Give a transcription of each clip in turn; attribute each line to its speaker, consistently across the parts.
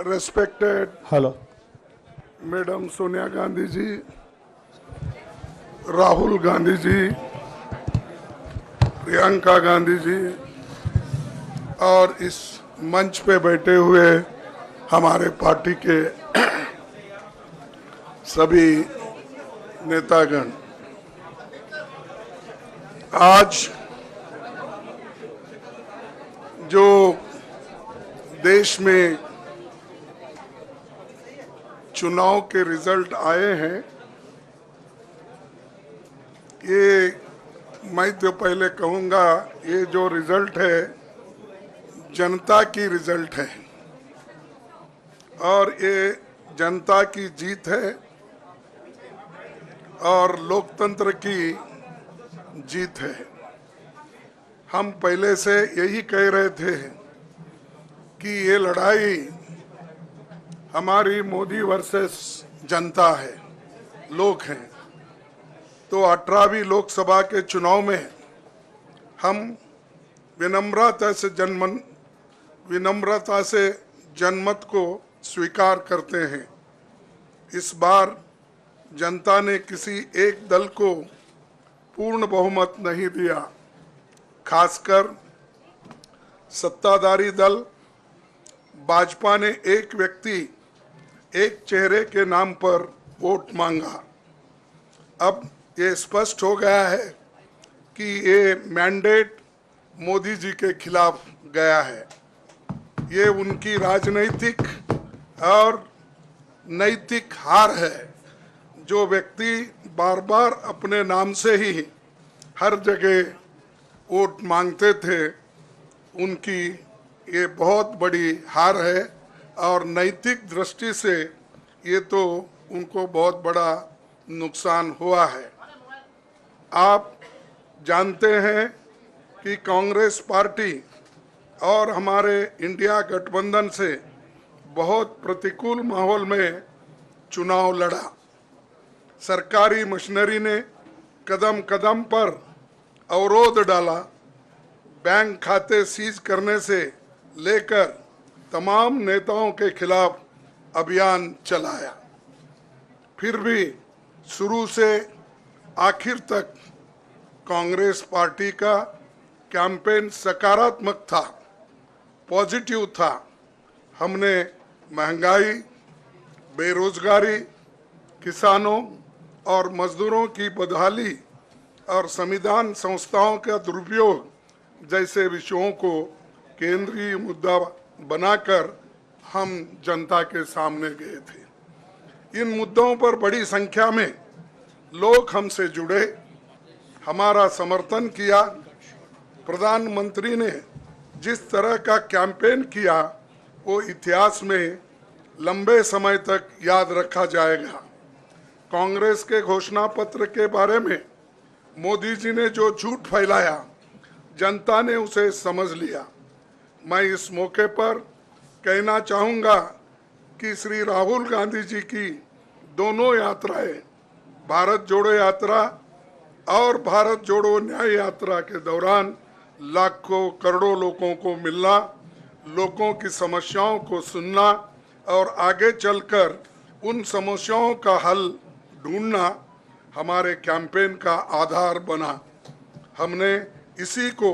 Speaker 1: Respected
Speaker 2: hello
Speaker 1: Madam Sonia Gandhi जी, राहुल गांधी जी, प्रियंका गांधी जी और इस मंच पे बैठे हुए हमारे पार्टी के सभी नेतागण, आज जो देश में चुनाव के रिजल्ट आए हैं, ये मैं तो पहले कहूँगा, ये जो रिजल्ट है जनता की रिजल्ट है और ये जनता की जीत है और लोकतंत्र की जीत है। हम पहले से यही कह रहे थे कि ये लड़ाई हमारी मोदी वर्सेस जनता है, लोग हैं। तो 18वीं लोकसभा के चुनाव में हम विनम्रता से जनमत को स्वीकार करते हैं। इस बार जनता ने किसी एक दल को पूर्ण बहुमत नहीं दिया, खासकर सत्ताधारी दल भाजपा ने एक व्यक्ति एक चेहरे के नाम पर वोट मांगा। अब ये स्पष्ट हो गया है कि ये मैंडेट मोदी जी के खिलाफ गया है। ये उनकी राजनीतिक और नैतिक हार है। जो व्यक्ति बार बार अपने नाम से ही हर जगह वोट मांगते थे, उनकी ये बहुत बड़ी हार है और नैतिक दृष्टि से ये तो उनको बहुत बड़ा नुकसान हुआ है। आप जानते हैं कि कांग्रेस पार्टी और हमारे इंडिया गठबंधन से बहुत प्रतिकूल माहौल में चुनाव लड़ा। सरकारी मशीनरी ने कदम कदम पर अवरोध डाला। बैंक खाते सीज करने से लेकर तमाम नेताओं के खिलाफ अभियान चलाया। फिर भी शुरू से आखिर तक कांग्रेस पार्टी का कैंपेन सकारात्मक था, पॉजिटिव था। हमने महंगाई, बेरोजगारी, किसानों और मजदूरों की बदहाली और संविधान संस्थाओं का दुरुपयोग जैसे विषयों को केंद्रीय मुद्दा बनाकर हम जनता के सामने गए थे। इन मुद्दों पर बड़ी संख्या में लोग हमसे जुड़े, हमारा समर्थन किया। प्रधानमंत्री ने जिस तरह का कैंपेन किया वो इतिहास में लंबे समय तक याद रखा जाएगा। कांग्रेस के घोषणा पत्र के बारे में मोदी जी ने जो झूठ फैलाया, जनता ने उसे समझ लिया। मैं इस मौके पर कहना चाहूँगा कि श्री राहुल गांधी जी की दोनों यात्राएं, भारत जोड़ो यात्रा और भारत जोड़ो न्याय यात्रा के दौरान लाखों करोड़ों लोगों को मिलना, लोगों की समस्याओं को सुनना और आगे चलकर उन समस्याओं का हल ढूंढना हमारे कैंपेन का आधार बना। हमने इसी को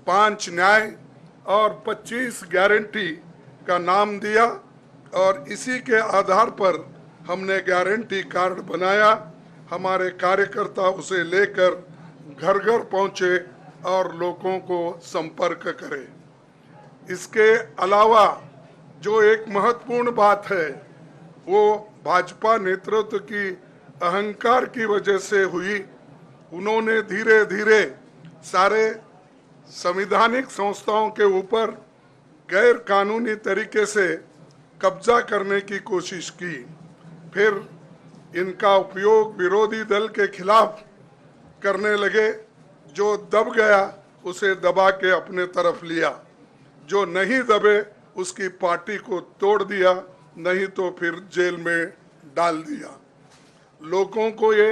Speaker 1: 5 न्याय और 25 गारंटी का नाम दिया और इसी के आधार पर हमने गारंटी कार्ड बनाया। हमारे कार्यकर्ता उसे लेकर घर घर पहुंचे और लोगों को संपर्क करें। इसके अलावा जो एक महत्वपूर्ण बात है वो भाजपा नेतृत्व की अहंकार की वजह से हुई। उन्होंने धीरे धीरे सारे संवैधानिक संस्थाओं के ऊपर गैर कानूनी तरीके से कब्जा करने की कोशिश की। फिर इनका उपयोग विरोधी दल के खिलाफ करने लगे। जो दब गया उसे दबा के अपने तरफ लिया, जो नहीं दबे उसकी पार्टी को तोड़ दिया, नहीं तो फिर जेल में डाल दिया। लोगों को ये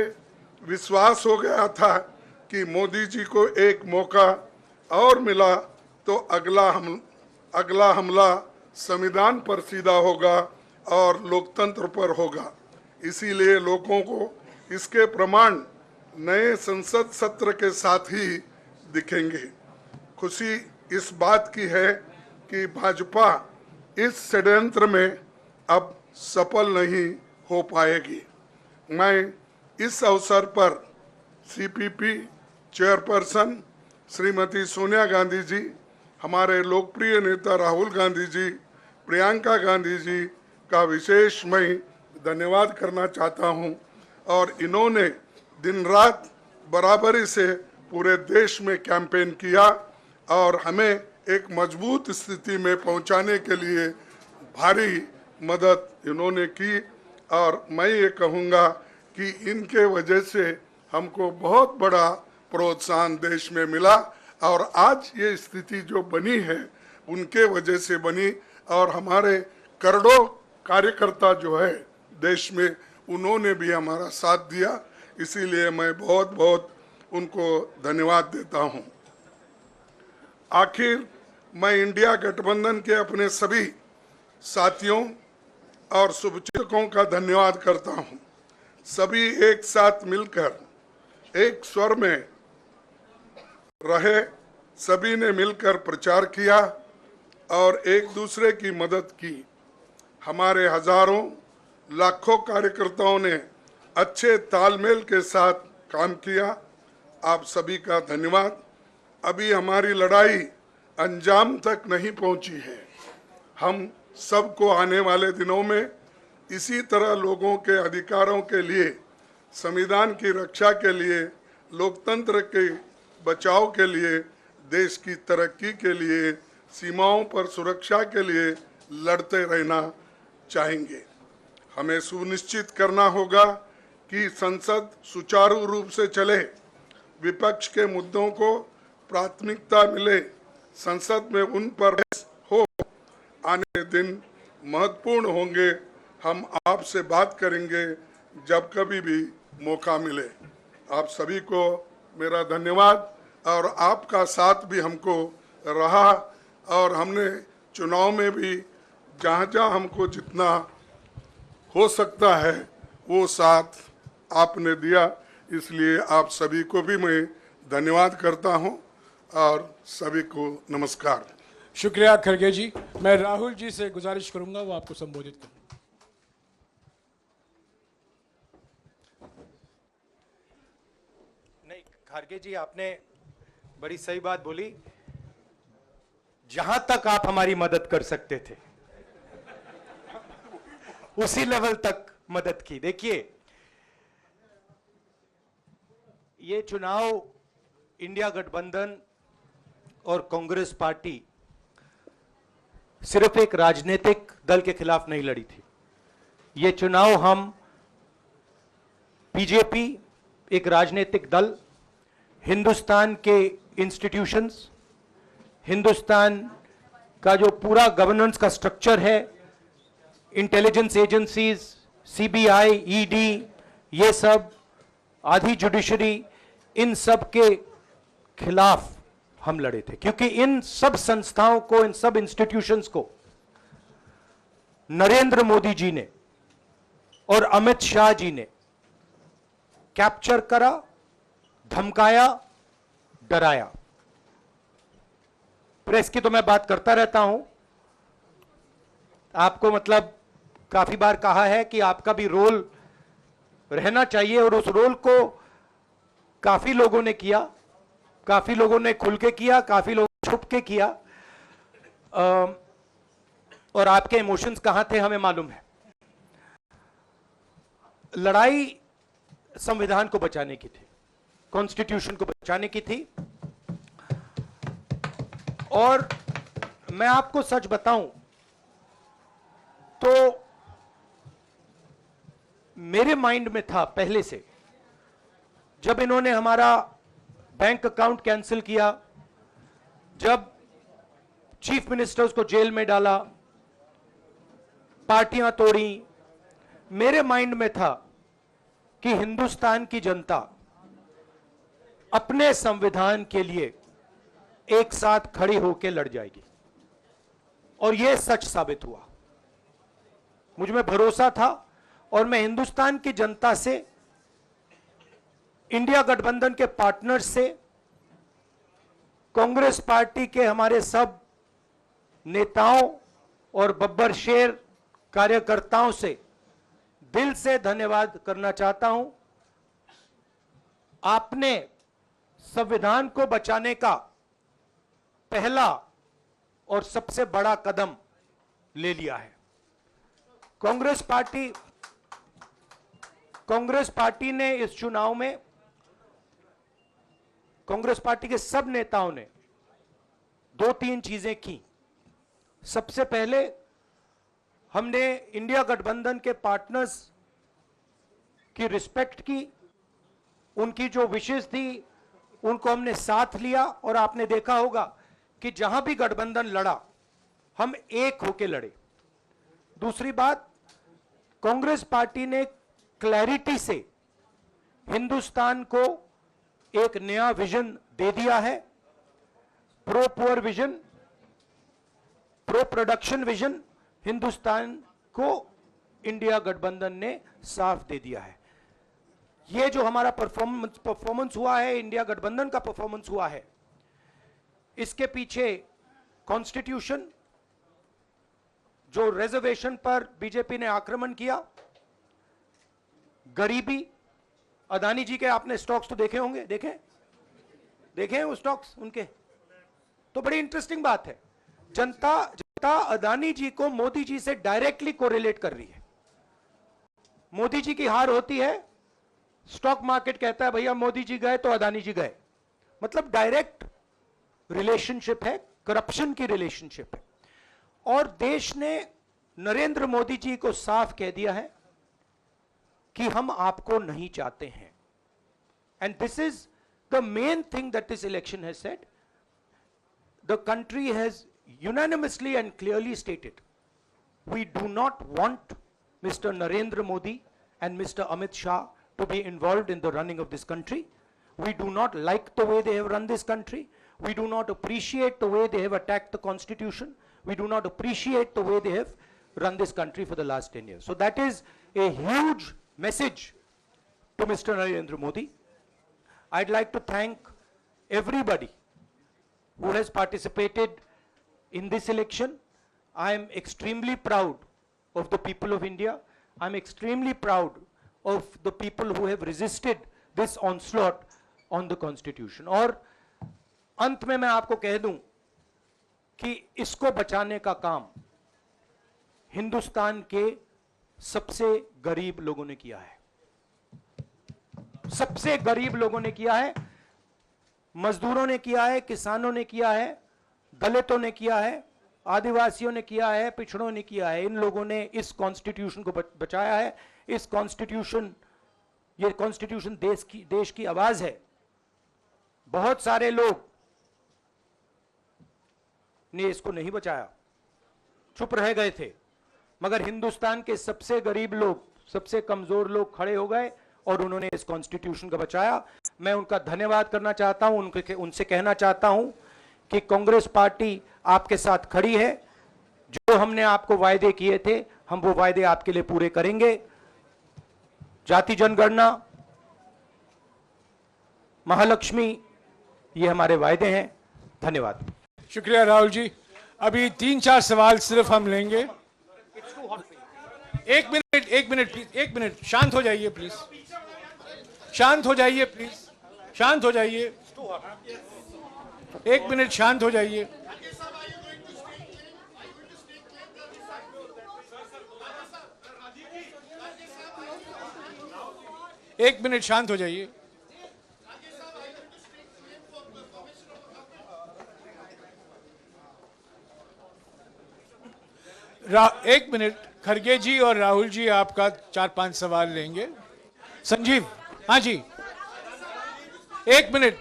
Speaker 1: विश्वास हो गया था कि मोदी जी को एक मौका और मिला तो अगला हमला संविधान पर सीधा होगा और लोकतंत्र पर होगा। इसीलिए लोगों को इसके प्रमाण नए संसद सत्र के साथ ही दिखेंगे। खुशी इस बात की है कि भाजपा इस षड्यंत्र में अब सफल नहीं हो पाएगी। मैं इस अवसर पर सीपीपी चेयरपर्सन श्रीमती सोनिया गांधी जी, हमारे लोकप्रिय नेता राहुल गांधी जी, प्रियंका गांधी जी का विशेष मैं धन्यवाद करना चाहता हूं। और इन्होंने दिन रात बराबरी से पूरे देश में कैंपेन किया और हमें एक मजबूत स्थिति में पहुंचाने के लिए भारी मदद इन्होंने की। और मैं ये कहूँगा कि इनके वजह से हमको बहुत बड़ा प्रोत्साहन देश में मिला और आज ये स्थिति जो बनी है उनके वजह से बनी। और हमारे करोड़ों कार्यकर्ता जो है देश में, उन्होंने भी हमारा साथ दिया। इसीलिए मैं बहुत बहुत उनको धन्यवाद देता हूं। आखिर मैं इंडिया गठबंधन के अपने सभी साथियों और शुभचिंतकों का धन्यवाद करता हूं। सभी एक साथ मिलकर एक स्वर में रहे, सभी ने मिलकर प्रचार किया और एक दूसरे की मदद की। हमारे हजारों लाखों कार्यकर्ताओं ने अच्छे तालमेल के साथ काम किया। आप सभी का धन्यवाद। अभी हमारी लड़ाई अंजाम तक नहीं पहुंची है। हम सबको आने वाले दिनों में इसी तरह लोगों के अधिकारों के लिए, संविधान की रक्षा के लिए, लोकतंत्र के बचाव के लिए, देश की तरक्की के लिए, सीमाओं पर सुरक्षा के लिए लड़ते रहना चाहेंगे। हमें सुनिश्चित करना होगा कि संसद सुचारू रूप से चले, विपक्ष के मुद्दों को प्राथमिकता मिले, संसद में उन पर बहस हो। आने दिन महत्वपूर्ण होंगे। हम आपसे बात करेंगे जब कभी भी मौका मिले। आप सभी को मेरा धन्यवाद। और आपका साथ भी हमको रहा और हमने चुनाव में भी जहाँ हमको जितना हो सकता है वो साथ आपने दिया। इसलिए आप सभी को भी मैं धन्यवाद करता हूं और सभी को नमस्कार।
Speaker 2: शुक्रिया खड़गे जी। मैं राहुल जी से गुजारिश करूंगा वो आपको संबोधित करें।
Speaker 3: नहीं, खड़गे जी आपने बड़ी सही बात बोली। जहां तक आप हमारी मदद कर सकते थे उसी लेवल तक मदद की। देखिए, ये चुनाव इंडिया गठबंधन और कांग्रेस पार्टी सिर्फ एक राजनीतिक दल के खिलाफ नहीं लड़ी थी। ये चुनाव हम बीजेपी, एक राजनीतिक दल, हिंदुस्तान के इंस्टीट्यूशंस, हिंदुस्तान का जो पूरा गवर्नेंस का स्ट्रक्चर है, इंटेलिजेंस एजेंसीज, सीबीआई, ईडी, ये सब, आधी जुडिशरी, इन सब के खिलाफ हम लड़े थे। क्योंकि इन सब संस्थाओं को, इन सब इंस्टीट्यूशंस को नरेंद्र मोदी जी ने और अमित शाह जी ने कैप्चर करा, धमकाया, डराया। प्रेस की तो मैं बात करता रहता हूं। आपको मतलब काफी बार कहा है कि आपका भी रोल रहना चाहिए और उस रोल को काफी लोगों ने किया, काफी लोगों ने खुल के किया, काफी लोगों ने छुप के किया। और आपके इमोशंस कहां थे हमें मालूम है। लड़ाई संविधान को बचाने की थी, कॉन्स्टिट्यूशन को बचाने की थी। और मैं आपको सच बताऊं तो मेरे माइंड में था पहले से, जब इन्होंने हमारा बैंक अकाउंट कैंसिल किया, जब चीफ मिनिस्टर्स को जेल में डाला, पार्टियां तोड़ी, मेरे माइंड में था कि हिंदुस्तान की जनता अपने संविधान के लिए एक साथ खड़ी होकर लड़ जाएगी। और यह सच साबित हुआ। मुझ में भरोसा था और मैं हिंदुस्तान की जनता से, इंडिया गठबंधन के पार्टनर्स से, कांग्रेस पार्टी के हमारे सब नेताओं और बब्बर शेर कार्यकर्ताओं से दिल से धन्यवाद करना चाहता हूं। आपने संविधान को बचाने का पहला और सबसे बड़ा कदम ले लिया है। कांग्रेस पार्टी ने इस चुनाव में, कांग्रेस पार्टी के सब नेताओं ने 2-3 चीजें की। सबसे पहले हमने इंडिया गठबंधन के पार्टनर्स की रिस्पेक्ट की, उनकी जो विशेष थी उनको हमने साथ लिया, और आपने देखा होगा कि जहां भी गठबंधन लड़ा हम एक होकर लड़े। दूसरी बात, कांग्रेस पार्टी ने क्लैरिटी से हिंदुस्तान को एक नया विजन दे दिया है। Pro poor vision, pro production vision Hindustan को इंडिया गठबंधन ने साफ दे दिया है। यह जो हमारा परफॉर्मेंस हुआ है, इंडिया गठबंधन का परफॉर्मेंस हुआ है, इसके पीछे कॉन्स्टिट्यूशन, जो रिजर्वेशन पर बीजेपी ने आक्रमण किया, गरीबी, अदानी जी के आपने स्टॉक्स तो देखे होंगे, देखे हैं वो स्टॉक्स उनके, तो बड़ी इंटरेस्टिंग बात है। जनता अदानी जी को मोदी जी से डायरेक्टली कोरिलेट कर रही है। मोदी जी की हार होती है, स्टॉक मार्केट कहता है भैया मोदी जी गए तो अदानी जी गए, मतलब डायरेक्ट रिलेशनशिप है, करप्शन की रिलेशनशिप है। और देश ने नरेंद्र मोदी जी को साफ कह दिया है कि हम आपको नहीं चाहते हैं। And this is the main thing that this election has said. The country has unanimously and clearly stated, we do not want Mr. Narendra Modi and Mr. Amit Shah to be involved in the running of this country. We do not like the way they have run this country. We do not appreciate the way they have attacked the constitution. We do not appreciate the way they have run this country for the last 10 years. So that is a huge message to Mr. Narendra Modi. I'd like to thank everybody who has participated in this election. I am extremely proud of the people of India. I am extremely proud of the people who have resisted this onslaught on the constitution. और अंत में मैं आपको कह दूं कि इसको बचाने का काम हिंदुस्तान के सबसे गरीब लोगों ने किया है। सबसे गरीब लोगों ने किया है, मजदूरों ने किया है, किसानों ने किया है, दलितों ने किया है, आदिवासियों ने किया है, पिछड़ों ने किया है। इन लोगों ने इस कॉन्स्टिट्यूशन को बचाया है। इस कॉन्स्टिट्यूशन, ये कॉन्स्टिट्यूशन देश की आवाज है। बहुत सारे लोग ने इसको नहीं बचाया, चुप रह गए थे, मगर हिंदुस्तान के सबसे गरीब लोग, सबसे कमजोर लोग खड़े हो गए और उन्होंने इस कॉन्स्टिट्यूशन को बचाया। मैं उनका धन्यवाद करना चाहता हूं, उनसे कहना चाहता हूं कि कांग्रेस पार्टी आपके साथ खड़ी है। जो हमने आपको वायदे किए थे, हम वो वायदे आपके लिए पूरे करेंगे। जाति जनगणना, महालक्ष्मी, ये हमारे वायदे हैं। धन्यवाद।
Speaker 2: शुक्रिया राहुल जी। अभी 3-4 सवाल सिर्फ हम लेंगे। एक मिनट प्लीज, एक मिनट, शांत हो जाइए प्लीज, शांत हो जाइए प्लीज, शांत हो जाइए, 1 मिनट शांत हो जाइए। एक मिनट शांत हो जाइए। एक मिनट, खड़गे जी और राहुल जी आपका 4-5 सवाल लेंगे। संजीव, हाँ जी, 1 मिनट,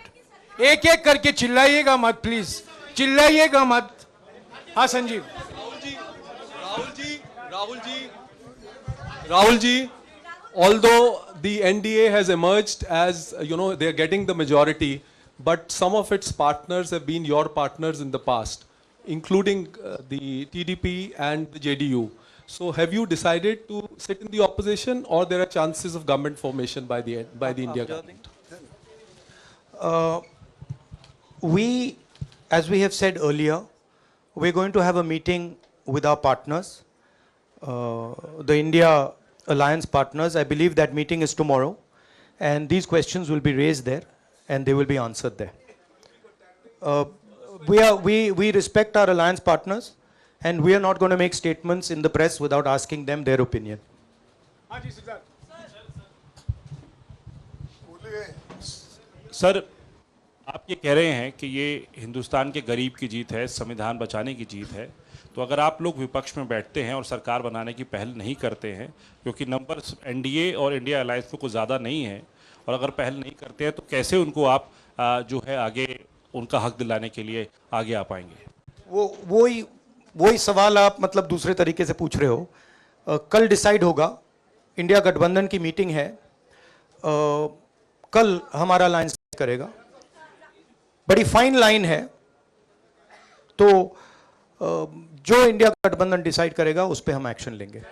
Speaker 2: एक एक करके चिल्लाइएगा मत प्लीज, चिल्लाइएगा मत। हाँ Sanjeev.
Speaker 4: Rahul ji, although the NDA has emerged as, they are getting the majority, but some of its partners have been your partners in the past. including the TDP and the JDU. So have you decided to sit in the opposition, or there are chances of government formation by the India government?
Speaker 3: We, as we have said earlier, we're going to have a meeting with our partners, the India alliance partners. I believe that meeting is tomorrow, and these questions will be raised there and they will be answered there. We respect our alliance partners, and we are not going to make statements in the press without asking them their opinion.
Speaker 5: Sir, आप ये कह रहे हैं कि ये हिंदुस्तान के गरीब की जीत है, संविधान बचाने की जीत है, तो अगर आप लोग विपक्ष में बैठते हैं और सरकार बनाने की पहल नहीं करते हैं, क्योंकि नंबर एनडीए और इंडिया अलायंस में कुछ ज़्यादा नहीं है, और अगर पहल नहीं करते हैं तो कैसे उनको आप जो है आगे उनका हक दिलाने के लिए आगे आ पाएंगे?
Speaker 3: वही सवाल आप मतलब दूसरे तरीके से पूछ रहे हो। कल डिसाइड होगा, इंडिया गठबंधन की मीटिंग है, कल हमारा अलायंस करेगा, बड़ी फाइन लाइन है, तो जो इंडिया गठबंधन डिसाइड करेगा उस पे हम एक्शन लेंगे।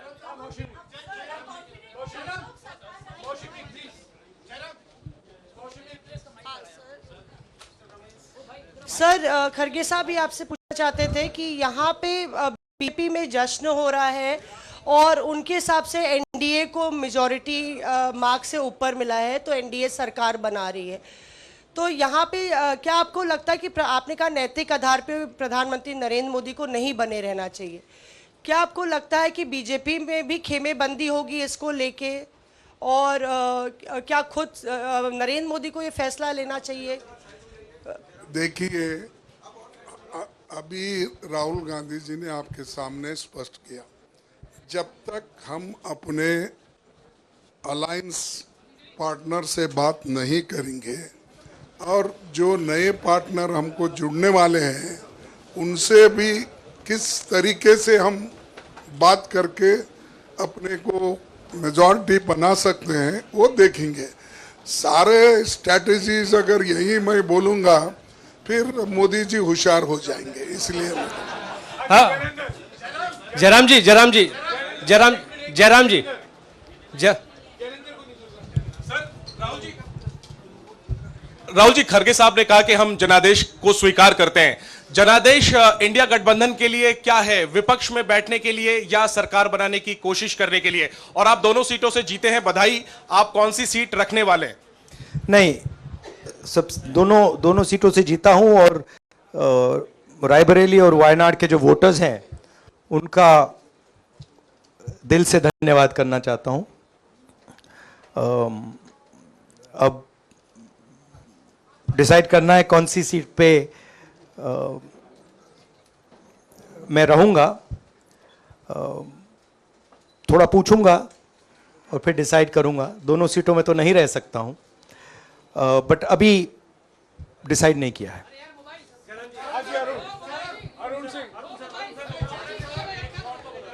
Speaker 6: सर, खरगे साहब भी आपसे पूछना चाहते थे कि यहाँ पे बीपी में जश्न हो रहा है और उनके हिसाब से एनडीए को मेजॉरिटी मार्क से ऊपर मिला है, तो एनडीए सरकार बना रही है। तो यहाँ पे क्या आपको लगता है कि आपने कहा नैतिक आधार पे प्रधानमंत्री नरेंद्र मोदी को नहीं बने रहना चाहिए, क्या आपको लगता है कि बीजेपी में भी खेमेबंदी होगी इसको लेके, और क्या खुद नरेंद्र मोदी को ये फैसला लेना चाहिए?
Speaker 1: देखिए, अभी राहुल गांधी जी ने आपके सामने स्पष्ट किया, जब तक हम अपने अलायंस पार्टनर से बात नहीं करेंगे और जो नए पार्टनर हमको जुड़ने वाले हैं उनसे भी किस तरीके से हम बात करके अपने को मेजॉरिटी बना सकते हैं वो देखेंगे। सारे स्ट्रैटेजीज अगर यही मैं बोलूँगा फिर मोदी जी होशियार हो जाएंगे, इसलिए
Speaker 7: जयराम जी राहुल जी, खरगे साहब ने कहा कि हम जनादेश को स्वीकार करते हैं। जनादेश इंडिया गठबंधन के लिए क्या है? विपक्ष में बैठने के लिए या सरकार बनाने की कोशिश करने के लिए? और आप दोनों सीटों से जीते हैं, बधाई। आप कौन सी सीट रखने वाले हैं?
Speaker 3: नहीं, सब दोनों सीटों से जीता हूं, और रायबरेली और वायनाड के जो वोटर्स हैं उनका दिल से धन्यवाद करना चाहता हूं। अब डिसाइड करना है कौन सी सीट पे मैं रहूंगा, थोड़ा पूछूंगा और फिर डिसाइड करूंगा। दोनों सीटों में तो नहीं रह सकता हूं, बट अभी डिसाइड नहीं किया है।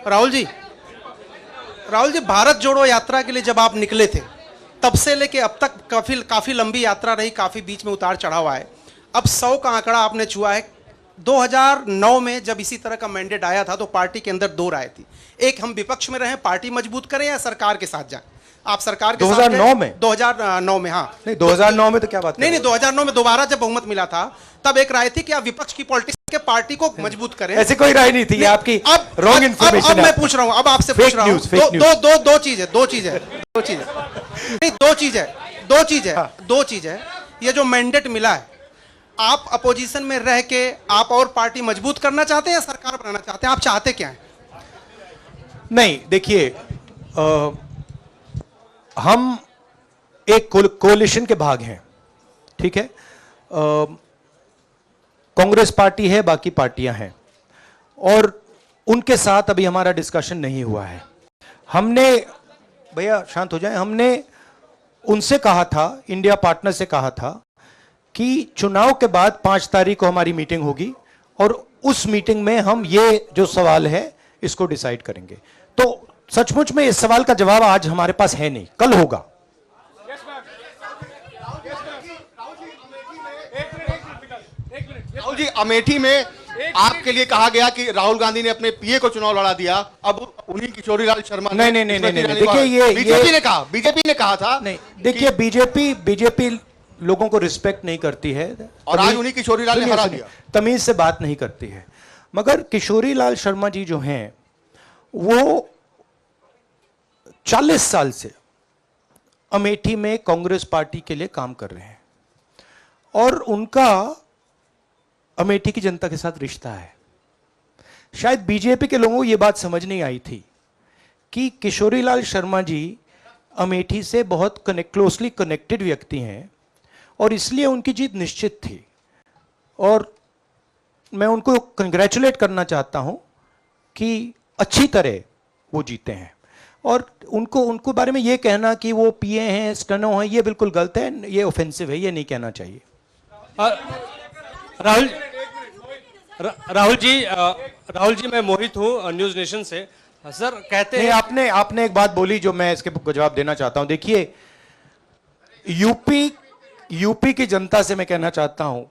Speaker 8: राहुल जी, भारत जोड़ो यात्रा के लिए जब आप निकले थे तब से लेके अब तक काफी लंबी यात्रा रही, काफी बीच में उतार चढ़ाव आए। अब 100 का आंकड़ा आपने छुआ है। 2009 में जब इसी तरह का मैंडेट आया था तो पार्टी के अंदर दो राय थी, एक हम विपक्ष में रहें, पार्टी मजबूत करें, या सरकार के साथ जाएं। आप सरकार के
Speaker 3: 2009 में
Speaker 8: 2009 में हाँ
Speaker 3: नहीं, 2009 में तो क्या बात
Speaker 8: नहीं 2009 में दोबारा जब बहुमत मिला था तब एक राय थी कि आप विपक्ष की पॉलिटिक्स के पार्टी को मजबूत करें।
Speaker 3: ऐसी कोई राय नहीं थी, ये आपकी रॉन्ग इंफॉर्मेशन है।
Speaker 8: अब मैं पूछ रहा हूं, अब आपसे पूछ रहा हूं, दो चीज है। ये जो मैंडेट मिला है, आप अपोजिशन में रह के आप और पार्टी मजबूत करना चाहते हैं या सरकार बनाना चाहते हैं? आप चाहते क्या हैं?
Speaker 3: नहीं, देखिए, हम एक कोalition के भाग हैं, ठीक है। कांग्रेस पार्टी है, बाकी पार्टियां हैं, और उनके साथ अभी हमारा डिस्कशन नहीं हुआ है। हमने, भैया शांत हो जाए, हमने उनसे कहा था, इंडिया पार्टनर से कहा था कि चुनाव के बाद 5 तारीख को हमारी मीटिंग होगी और उस मीटिंग में हम ये जो सवाल है इसको डिसाइड करेंगे। तो सचमुच में इस सवाल का जवाब आज हमारे पास है नहीं, कल होगा।
Speaker 7: राहुल जी, अमेठी में
Speaker 9: आपके लिए कहा गया कि राहुल गांधी ने अपने पीए को चुनाव लड़ा दिया, अब उन्हीं किशोरीलाल शर्मा ने
Speaker 3: नहीं, देखिए ये
Speaker 9: बीजेपी ने कहा था।
Speaker 3: नहीं, देखिए बीजेपी लोगों को रिस्पेक्ट नहीं करती है
Speaker 9: और आज उन्हीं किशोरीलाल ने हरा दिया,
Speaker 3: तमीज से बात नहीं करती है। मगर किशोरीलाल शर्मा जी जो हैं वो 40 साल से अमेठी में कांग्रेस पार्टी के लिए काम कर रहे हैं और उनका अमेठी की जनता के साथ रिश्ता है। शायद बीजेपी के लोगों को यह बात समझ नहीं आई थी कि किशोरीलाल शर्मा जी अमेठी से बहुत क्लोजली कनेक्टेड व्यक्ति हैं और इसलिए उनकी जीत निश्चित थी। और मैं उनको कंग्रेचुलेट करना चाहता हूं कि अच्छी तरह वो जीते हैं। और उनको बारे में ये कहना कि वो पीए हैं, स्टनो हैं, ये बिल्कुल गलत है, ये ऑफेंसिव है, ये नहीं कहना चाहिए।
Speaker 10: राहुल जी मैं मोहित हूँ न्यूज नेशन से। सर कहते हैं
Speaker 3: आपने एक बात बोली जो मैं इसके जवाब देना चाहता हूं। देखिए यूपी की जनता से मैं कहना चाहता हूं,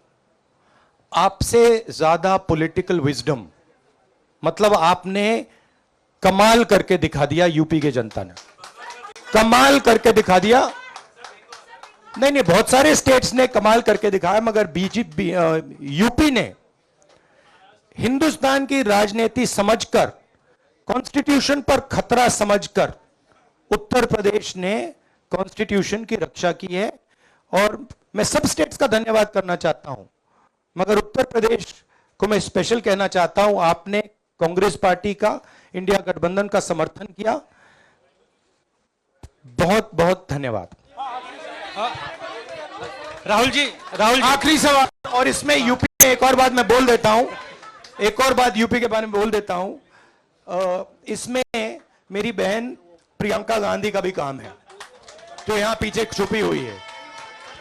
Speaker 3: आपसे ज्यादा पॉलिटिकल विजडम, मतलब आपने कमाल करके दिखा दिया। यूपी की जनता ने कमाल करके दिखा दिया। नहीं, बहुत सारे स्टेट्स ने कमाल करके दिखाया, मगर बीजेपी यूपी ने हिंदुस्तान की राजनीति समझकर, कॉन्स्टिट्यूशन पर खतरा समझकर उत्तर प्रदेश ने कॉन्स्टिट्यूशन की रक्षा की है। और मैं सब स्टेट्स का धन्यवाद करना चाहता हूं, मगर उत्तर प्रदेश को मैं स्पेशल कहना चाहता हूं। आपने कांग्रेस पार्टी का, इंडिया गठबंधन का समर्थन किया, बहुत बहुत धन्यवाद।
Speaker 10: राहुल जी
Speaker 3: आखिरी सवाल, और इसमें यूपी में एक और बात मैं बोल देता हूं, एक और बात यूपी के बारे में बोल देता हूं। इसमें मेरी बहन प्रियंका गांधी का भी काम है, जो यहां पीछे छुपी हुई है।